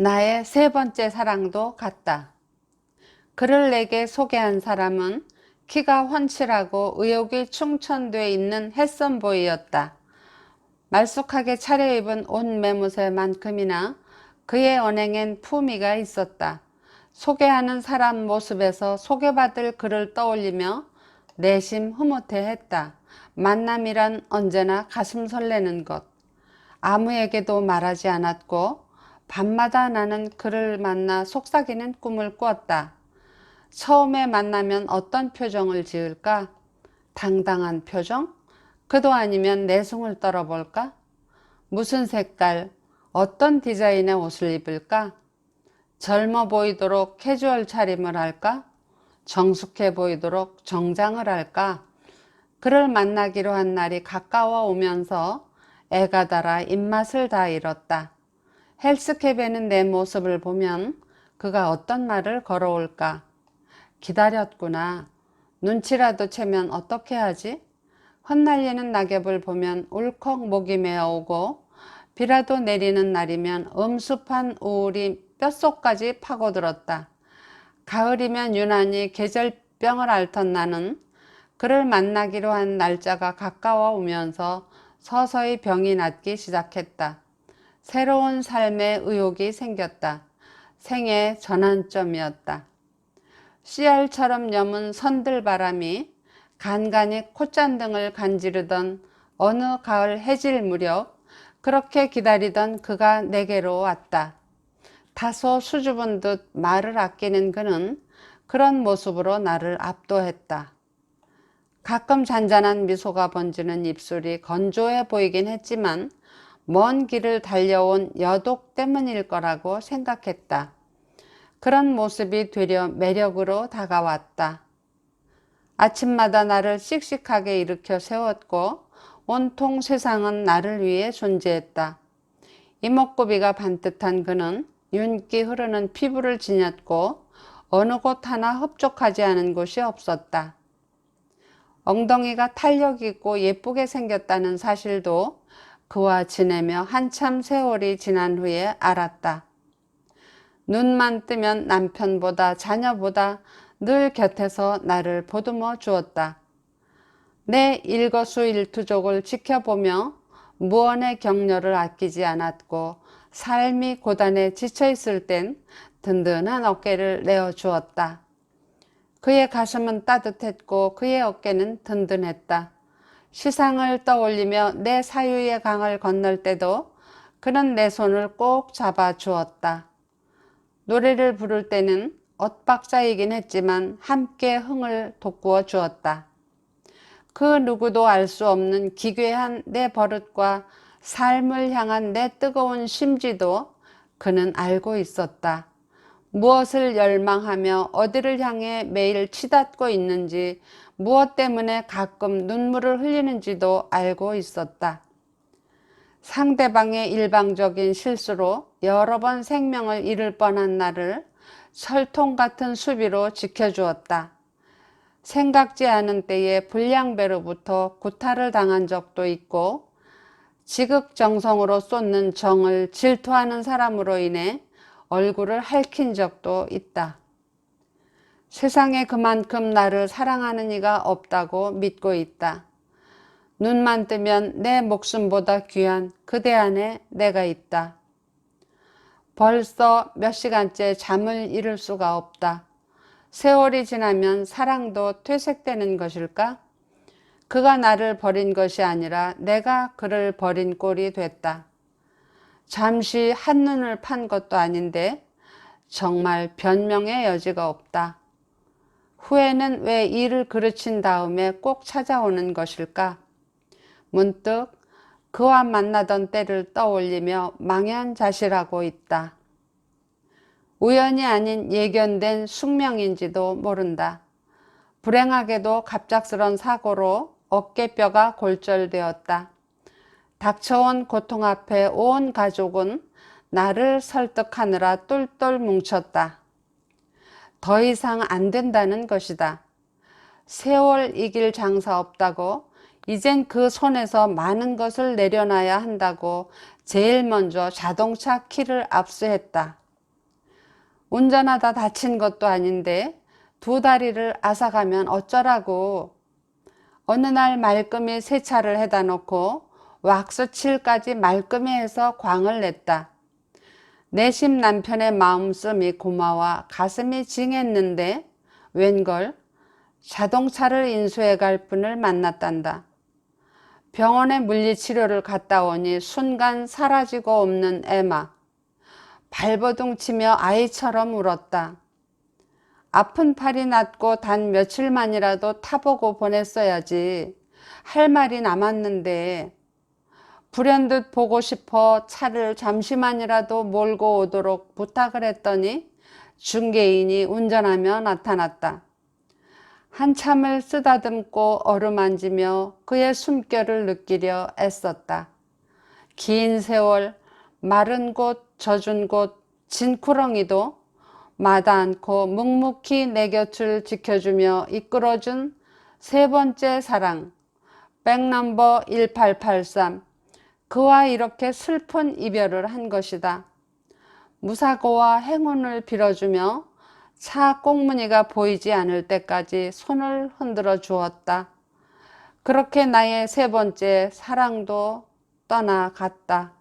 나의 세 번째 사랑도 같다. 그를 내게 소개한 사람은 키가 훤칠하고 의욕이 충천돼 있는 해썸보이였다. 말쑥하게 차려입은 옷 매무새만큼이나 그의 언행엔 품위가 있었다. 소개하는 사람 모습에서 소개받을 그를 떠올리며 내심 흐뭇해했다. 만남이란 언제나 가슴 설레는 것. 아무에게도 말하지 않았고 밤마다 나는 그를 만나 속삭이는 꿈을 꾸었다. 처음에 만나면 어떤 표정을 지을까? 당당한 표정? 그도 아니면 내숭을 떨어볼까? 무슨 색깔, 어떤 디자인의 옷을 입을까? 젊어 보이도록 캐주얼 차림을 할까? 정숙해 보이도록 정장을 할까? 그를 만나기로 한 날이 가까워 오면서 애가 달아 입맛을 다 잃었다. 헬스캡에는 내 모습을 보면 그가 어떤 말을 걸어올까? 기다렸구나. 눈치라도 채면 어떻게 하지? 흩날리는 낙엽을 보면 울컥 목이 메어오고 비라도 내리는 날이면 엄습한 우울이 뼛속까지 파고들었다. 가을이면 유난히 계절병을 앓던 나는 그를 만나기로 한 날짜가 가까워 오면서 서서히 병이 낫기 시작했다. 새로운 삶의 의욕이 생겼다. 생의 전환점이었다. 씨알처럼 여문 선들바람이 간간히 콧잔등을 간지르던 어느 가을 해질 무렵 그렇게 기다리던 그가 내게로 왔다. 다소 수줍은 듯 말을 아끼는 그는 그런 모습으로 나를 압도했다. 가끔 잔잔한 미소가 번지는 입술이 건조해 보이긴 했지만 먼 길을 달려온 여독 때문일 거라고 생각했다. 그런 모습이 되려 매력으로 다가왔다. 아침마다 나를 씩씩하게 일으켜 세웠고 온통 세상은 나를 위해 존재했다. 이목구비가 반듯한 그는 윤기 흐르는 피부를 지녔고 어느 곳 하나 흡족하지 않은 곳이 없었다. 엉덩이가 탄력 있고 예쁘게 생겼다는 사실도 그와 지내며 한참 세월이 지난 후에 알았다. 눈만 뜨면 남편보다 자녀보다 늘 곁에서 나를 보듬어 주었다. 내 일거수일투족을 지켜보며 무언의 격려를 아끼지 않았고 삶이 고단해 지쳐있을 땐 든든한 어깨를 내어주었다. 그의 가슴은 따뜻했고 그의 어깨는 든든했다. 시상을 떠올리며 내 사유의 강을 건널 때도 그는 내 손을 꼭 잡아 주었다. 노래를 부를 때는 엇박자이긴 했지만 함께 흥을 돋구어 주었다. 그 누구도 알 수 없는 기괴한 내 버릇과 삶을 향한 내 뜨거운 심지도 그는 알고 있었다. 무엇을 열망하며 어디를 향해 매일 치닫고 있는지, 무엇 때문에 가끔 눈물을 흘리는지도 알고 있었다. 상대방의 일방적인 실수로 여러 번 생명을 잃을 뻔한 나를 철통 같은 수비로 지켜주었다. 생각지 않은 때에 불량배로부터 구타를 당한 적도 있고 지극정성으로 쏟는 정을 질투하는 사람으로 인해 얼굴을 핥힌 적도 있다. 세상에 그만큼 나를 사랑하는 이가 없다고 믿고 있다. 눈만 뜨면 내 목숨보다 귀한 그대 안에 내가 있다. 벌써 몇 시간째 잠을 이룰 수가 없다. 세월이 지나면 사랑도 퇴색되는 것일까? 그가 나를 버린 것이 아니라 내가 그를 버린 꼴이 됐다. 잠시 한눈을 판 것도 아닌데 정말 변명의 여지가 없다. 후회는 왜 일을 그르친 다음에 꼭 찾아오는 것일까? 문득 그와 만나던 때를 떠올리며 망연자실하고 있다. 우연이 아닌 예견된 숙명인지도 모른다. 불행하게도 갑작스런 사고로 어깨뼈가 골절되었다. 닥쳐온 고통 앞에 온 가족은 나를 설득하느라 똘똘 뭉쳤다. 더 이상 안 된다는 것이다. 세월 이길 장사 없다고, 이젠 그 손에서 많은 것을 내려놔야 한다고 제일 먼저 자동차 키를 압수했다. 운전하다 다친 것도 아닌데 두 다리를 앗아가면 어쩌라고. 어느 날 말끔히 세차를 해다 놓고 왁스칠까지 말끔히 해서 광을 냈다. 내심 남편의 마음씀이 고마워 가슴이 징했는데 웬걸 자동차를 인수해 갈 분을 만났단다. 병원에 물리치료를 갔다 오니 순간 사라지고 없는 에마. 발버둥 치며 아이처럼 울었다. 아픈 팔이 낫고 단 며칠만이라도 타보고 보냈어야지. 할 말이 남았는데 불현듯 보고 싶어 차를 잠시만이라도 몰고 오도록 부탁을 했더니 중개인이 운전하며 나타났다. 한참을 쓰다듬고 어루만지며 그의 숨결을 느끼려 애썼다. 긴 세월 마른 곳 젖은 곳 진쿠렁이도 마다 않고 묵묵히 내 곁을 지켜주며 이끌어준 세 번째 사랑 백넘버 1883. 그와 이렇게 슬픈 이별을 한 것이다. 무사고와 행운을 빌어주며 차 꽁무니가 보이지 않을 때까지 손을 흔들어 주었다. 그렇게 나의 세 번째 사랑도 떠나갔다.